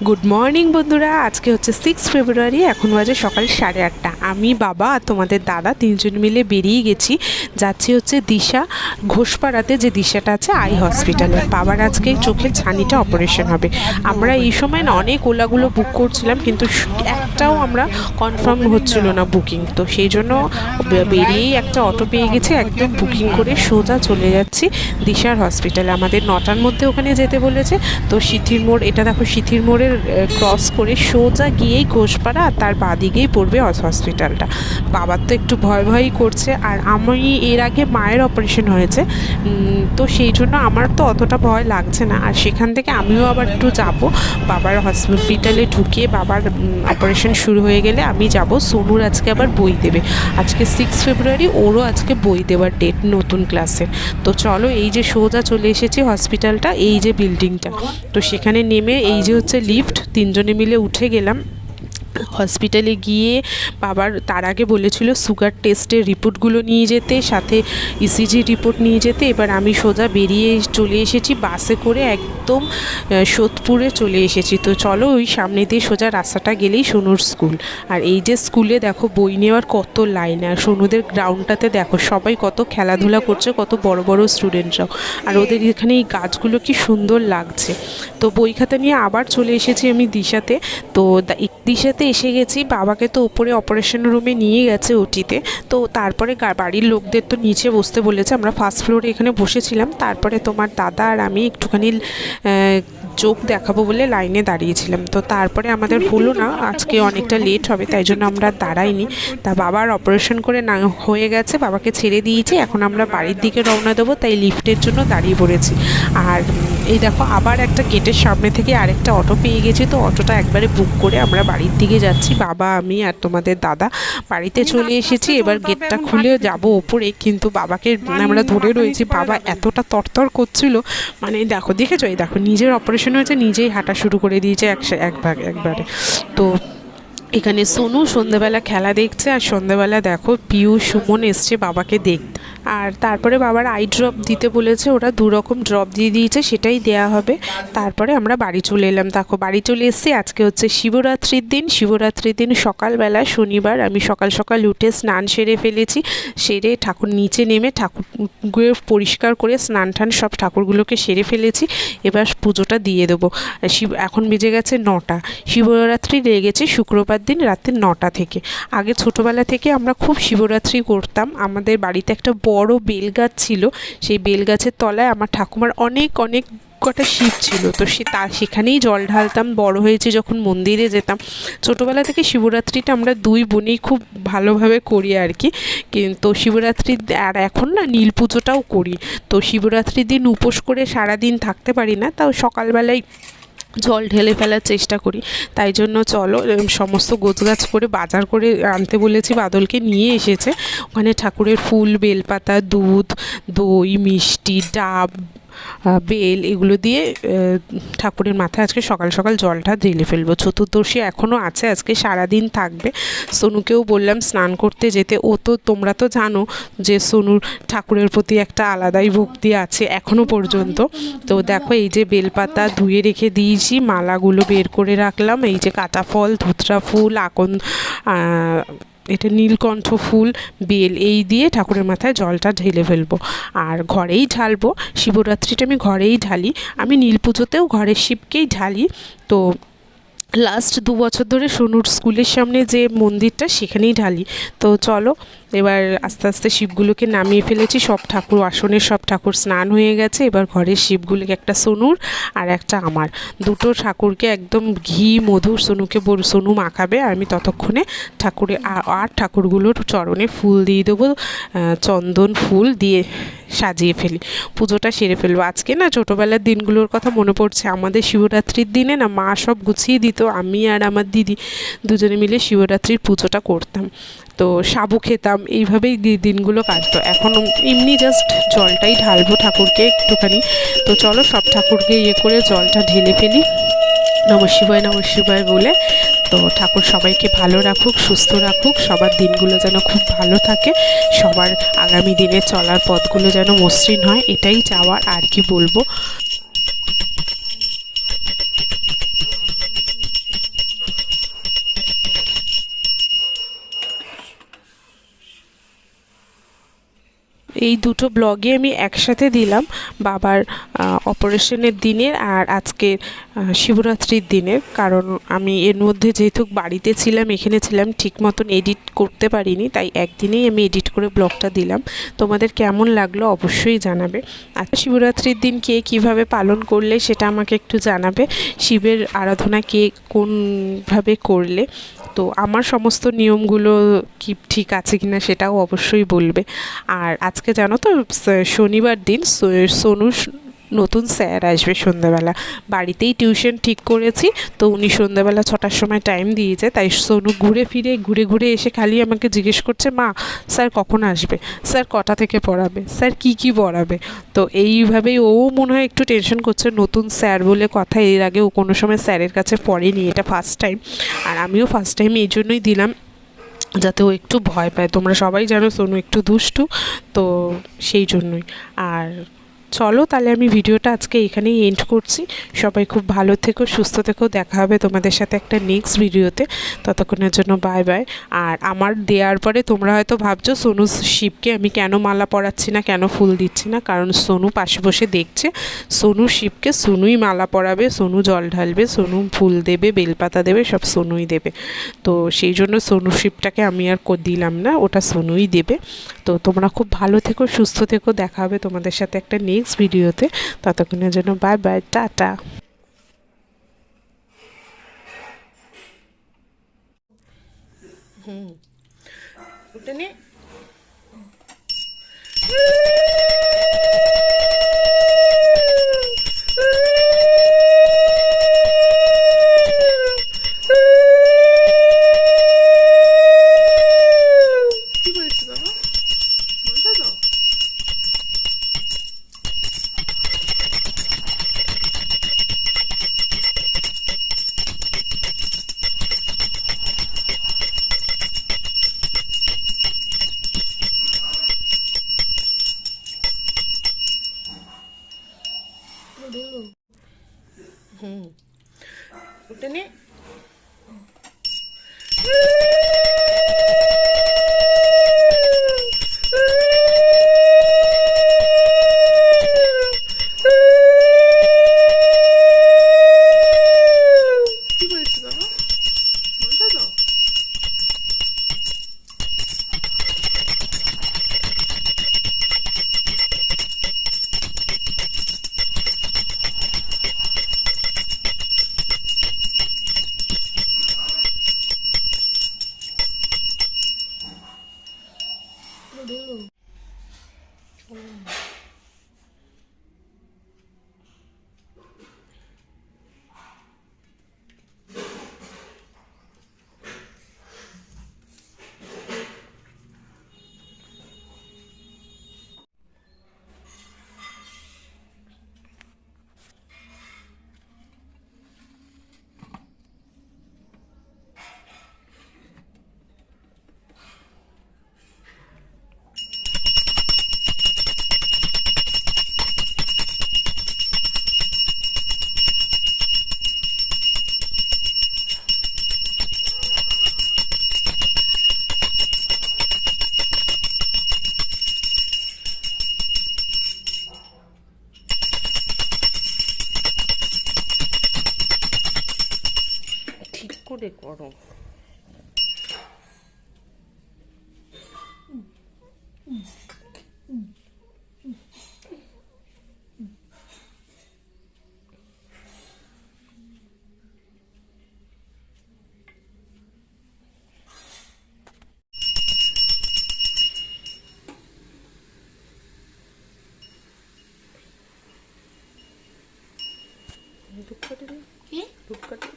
Good morning বন্ধুরা, আজকে হচ্ছে 6 ফেব্রুয়ারি। এখন বাজে সকাল 8:30। আমি, বাবা আর তোমাদের দাদা তিনজন মিলে বেরিয়ে গেছি। যাচ্ছি হচ্ছে দিশা ঘোষপাড়াতে, যে দিশাটা আছে আই হসপিটালে। বাবার আজকে চোখের ছানিটা অপারেশন হবে। আমরা এই সময় না অনেক ওলাগুলো বুক করছিলাম, কিন্তু একটাও আমরা কনফার্ম হচ্ছিল না বুকিং। তো সেই জন্য বেরিয়েই একটা অটো পেয়ে গেছি, একদম বুকিং করে সোজা চলে যাচ্ছি দিশার হসপিটালে। আমাদের 9টার মধ্যে ওখানে যেতে বলেছে। তো সিথির মোড়, এটা দেখো সিথির মোড়ের ক্রস করে সোজা গিয়েই ঘোষপাড়া, আর তার বাদিকেই পড়বে হসপিটালটা। বাবার তো একটু ভয় ভয়ই করছে, আর আমি এর আগে মায়ের অপারেশন হয়েছে, তো সেই জন্য আমার তো অতটা ভয় লাগছে না। আর সেখান থেকে আমিও আবার একটু যাব, বাবার হসপিটালে ঢুকিয়ে বাবার অপারেশন শুরু হয়ে গেলে আমি যাব। সোনুর আজকে আবার বই দেবে, আজকে 6 ফেব্রুয়ারি, ওরও আজকে বই দেওয়ার ডেট নতুন ক্লাসে। তো চলো, এই যে সোজা চলে এসেছি হসপিটালটা, এই যে বিল্ডিংটা। তো সেখানে নেমে এই যে হচ্ছে লিফট, তিনজনে মিলে উঠে গেলাম হসপিটালে। গিয়ে বাবার তার আগে বলেছিল সুগার টেস্টের রিপোর্টগুলো নিয়ে যেতে, সাথে ইসিজি রিপোর্ট নিয়ে যেতে। এবার আমি সোজা বেরিয়ে চলে এসেছি বাসে করে, একদম সোদপুরে চলে এসেছি। তো চলো, ওই সামনে দিয়ে সোজা রাস্তাটা গেলেই সোনুর স্কুল। আর এই যে স্কুলে দেখো বই নেওয়ার কত লাইন, আর সোনুদের গ্রাউন্ডটাতে দেখো সবাই কত খেলাধুলা করছে, কত বড় বড় স্টুডেন্টরাও। আর ওদের এখানে এই গাছগুলো কি সুন্দর লাগছে। তো বই খাতা নিয়ে আবার চলে এসেছি আমি দিশাতে। তো দিশাতে এসে গেছি, বাবাকে তো উপরে অপারেশন রুমে নিয়ে গেছে ওটিতে। তো তারপরে বাড়ির লোকদের তো নিচে বসতে বলেছে, আমরা ফার্স্ট ফ্লোরে এখানে বসেছিলাম। তারপরে তোমার দাদা আর আমি একটুখানি চোখ দেখাবো বলে লাইনে দাঁড়িয়েছিলাম। তো তারপরে আমাদের হলো না, আজকে অনেকটা লেট হবে, তাই জন্য আমরা দাঁড়াইনি। তা বাবার অপারেশন করে না হয়ে গেছে, বাবাকে ছেড়ে দিয়েছি। এখন আমরা বাড়ির দিকে রওনা দেবো, তাই লিফটের জন্য দাঁড়িয়ে পড়েছি। আর এই দেখো আবার একটা গেটের সামনে থেকে আরেকটা অটো পেয়ে গেছি। তো অটোটা একবারে বুক করে আমরা বাড়ির দিকে যাচ্ছি, বাবা, আমি আর তোমাদের দাদা। বাড়িতে চলে এসেছি, এবার গেটটা খুলে যাব ওপরে, কিন্তু বাবাকে আমরা ধরে রয়েছি। বাবা এতটা তরতর করছিল, মানে দেখো, দেখেছো, এই দেখো নিজের অপারেশন হয়েছে, নিজেই হাঁটা শুরু করে দিয়েছে একবারে। তো এখানে সোনু সন্ধ্যেবেলা খেলা দেখছে, আর সন্ধ্যেবেলা দেখো পিউ সুমন এসছে বাবাকে দেখতে। আর তারপরে বাবার আই ড্রপ দিতে বলেছে, ওরা 2 রকম ড্রপ দিয়ে দিয়েছে, সেটাই দেয়া হবে। তারপরে আমরা বাড়ি চলে এলাম। দেখো বাড়ি চলে এসেছি। আজকে হচ্ছে শিবরাত্রির দিন। শিবরাত্রির দিন সকালবেলা, শনিবার, আমি সকাল সকাল উঠে স্নান সেরে ফেলেছি। সেরে ঠাকুর নিচে নেমে ঠাকুরগুলো পরিষ্কার করে স্নান টান সব ঠাকুরগুলোকে সেরে ফেলেছি। এবার পুজোটা দিয়ে দেবো। এখন বেজে গেছে 9টা। শিবরাত্রি লেগেছে শুক্রবার দিন রাতে 9টা থেকে। আগে ছোটোবেলা থেকে আমরা খুব শিবরাত্রি করতাম। আমাদের বাড়িতে একটা বড় বেলগাছ ছিল, সেই বেলগাছের তলায় আমার ঠাকুমার অনেক কটা শিব ছিল। তো সেখানেই জল ঢালতাম। বড় হয়েছে যখন মন্দিরে যেতাম। ছোটোবেলা থেকে শিবরাত্রিটা আমরা 2 বোনেই খুব ভালোভাবে করি আর কি। কিন্তু শিবরাত্রি, আর এখন না নীল পুজোটাও করি। তো শিবরাত্রির দিন উপোস করে সারাদিন থাকতে পারি না, তাও সকালবেলায় জল ঢেলে ফেলার চেষ্টা করি। তাই জন্য চলো, সমস্ত গোছগাছ করে বাজার করে আনতে বলেছি, বাদলকে নিয়ে এসেছে। ওখানে ঠাকুরের ফুল, বেলপাতা, দুধ, দই, মিষ্টি, ডাব, বেল, এগুলো দিয়ে ঠাকুরের মাথায় আজকে সকাল সকাল জলটা ঢেলে ফেলবো। চতুর্দশী এখনও আছে, আজকে সারাদিন থাকবে। সোনুকেও বললাম স্নান করতে যেতে। ও তো, তোমরা তো জানো যে সোনুর ঠাকুরের প্রতি একটা আলাদাই ভক্তি আছে এখনও পর্যন্ত। তো দেখো, এই যে বেলপাতা ধুয়ে রেখে দিয়েছি, মালাগুলো বের করে রাখলাম। এই যে কাটা ফল, ধুতরা ফুল, এটা নীলকণ্ঠ ফুল, বেল, এই দিয়ে ঠাকুরের মাথায় জলটা ঢেলে ফেলবো। আর ঘরেই ঢালবো, শিবরাত্রিটা আমি ঘরেই ঢালি। আমি নীল পুজোতেও ঘরের শিবকেই ঢালি। তো লাস্ট 2 বছর ধরে সোনুর স্কুলের সামনে যে মন্দিরটা, সেখানেই ঢালি। তো চলো, এবার আস্তে আস্তে শিবগুলোকে নামিয়ে ফেলেছি। সব ঠাকুর, আসনের সব ঠাকুর স্নান হয়ে গেছে। এবার ঘরের শিবগুলোকে, একটা সোনুর আর একটা আমার, 2টো ঠাকুরকে একদম ঘি মধুর সোনু মাখাবে। আর আমি ততক্ষণে ঠাকুরগুলোর চরণে ফুল দিয়ে দেবো, চন্দন ফুল দিয়ে সাজিয়ে ফেলি, পুজোটা সেরে ফেলবো। আজকে না ছোটোবেলার দিনগুলোর কথা মনে পড়ছে। আমাদের শিবরাত্রির দিনে না মা সব গুছিয়ে দিত, আমি আর আমার দিদি দুজনে মিলে শিবরাত্রির পুজোটা করতাম। তো সাবু খেতাম, এইভাবেই দিনগুলো কাটতো। এখন এমনি জাস্ট জলটাই ঢালবো ঠাকুরকে একটুখানি। তো চলো, সব ঠাকুরকে করে জলটা ঢেলে ফেলি, নমঃ শিবায় বলে। তো ঠাকুর সবাইকে ভালো রাখুক, সুস্থ রাখুক, সবার দিনগুলো যেন খুব ভালো থাকে, সবার আগামী দিনে চলার পথগুলো যেন মসৃণ হয়, এটাই চাওয়ার, আর কি বলবো। এই দুটো ব্লগে আমি একসাথে দিলাম, বাবার অপারেশনের দিনের আর আজকের শিবরাত্রির দিনের। কারণ আমি এর মধ্যে যেহেতু বাড়িতে ছিলাম, এখানে ছিলাম, ঠিক মতন এডিট করতে পারিনি, তাই একদিনেই আমি এডিট করে ব্লগটা দিলাম। তোমাদের কেমন লাগলো অবশ্যই জানাবে। আচ্ছা, শিবরাত্রির দিন কে কীভাবে পালন করলে সেটা আমাকে একটু জানাবে। শিবের আরাধনা কে কোনভাবে করলে, তো আমার সমস্ত নিয়মগুলো কি ঠিক আছে কিনা সেটাও অবশ্যই বলবে। আর আজকে জানো তো শনিবার দিন সোনু নতুন স্যার আসবে সন্ধ্যাবেলা। বাড়িতেই টিউশন ঠিক করেছি, তো উনি সন্ধ্যাবেলা 6টার সময় টাইম দিয়েছে, তাই সোনু ঘুরে ঘুরে এসে খালি আমাকে জিজ্ঞেস করছে, মা স্যার কখন আসবে, স্যার কটা থেকে পড়াবে, স্যার কি পড়াবে। তো এইভাবেই ও মনে হয় একটু টেনশন করছে, নতুন স্যার বলে কথা, এর আগে ও কোনো সময় স্যারের কাছে পড়েনি, এটা ফার্স্ট টাইম। আর আমিও ফার্স্ট টাইম এই জন্যই দিলাম, যাতে ও একটু ভয় পায়। তোমরা সবাই জানো সোনু একটু দুষ্টু, তো সেই জন্যই। আর চলো তাহলে আমি ভিডিওটা আজকে এখানেই এন্ড করছি। সবাই খুব ভালো থেকো, সুস্থ থেকো, দেখা হবে তোমাদের সাথে একটা নেক্সট ভিডিওতে। ততক্ষণের জন্য বাই বাই। আর আমার দেওয়ার পরে তোমরা হয়তো ভাবছো সোনু শিবকে আমি কেন মালা পরাচ্ছি না, কেন ফুল দিচ্ছি না, কারণ সোনু পাশে বসে দেখছে। সোনু শিবকে সোনুই মালা পরাবে, সোনু জল ঢালবে, সোনু ফুল দেবে, বেলপাতা দেবে, সব সোনুই দেবে। তো সেই জন্য সোনু শিবটাকে আমি আর দিলাম না, ওটা সোনুই দেবে। তো তোমরা খুব ভালো থেকো, সুস্থ থেকো, দেখা হবে তোমাদের সাথে একটা নেক্সট ভিডিওতে। ততক্ষণের জন্য বাই বাই, টাটা। ওটা নিয়ে কি বলছি বাবা, বলতো তো। ওটা নিয়ে কি বলছি বাবা, বলতো তো। ঠিক করে করো। ধূপকাঠি, কি ধূপকাঠি?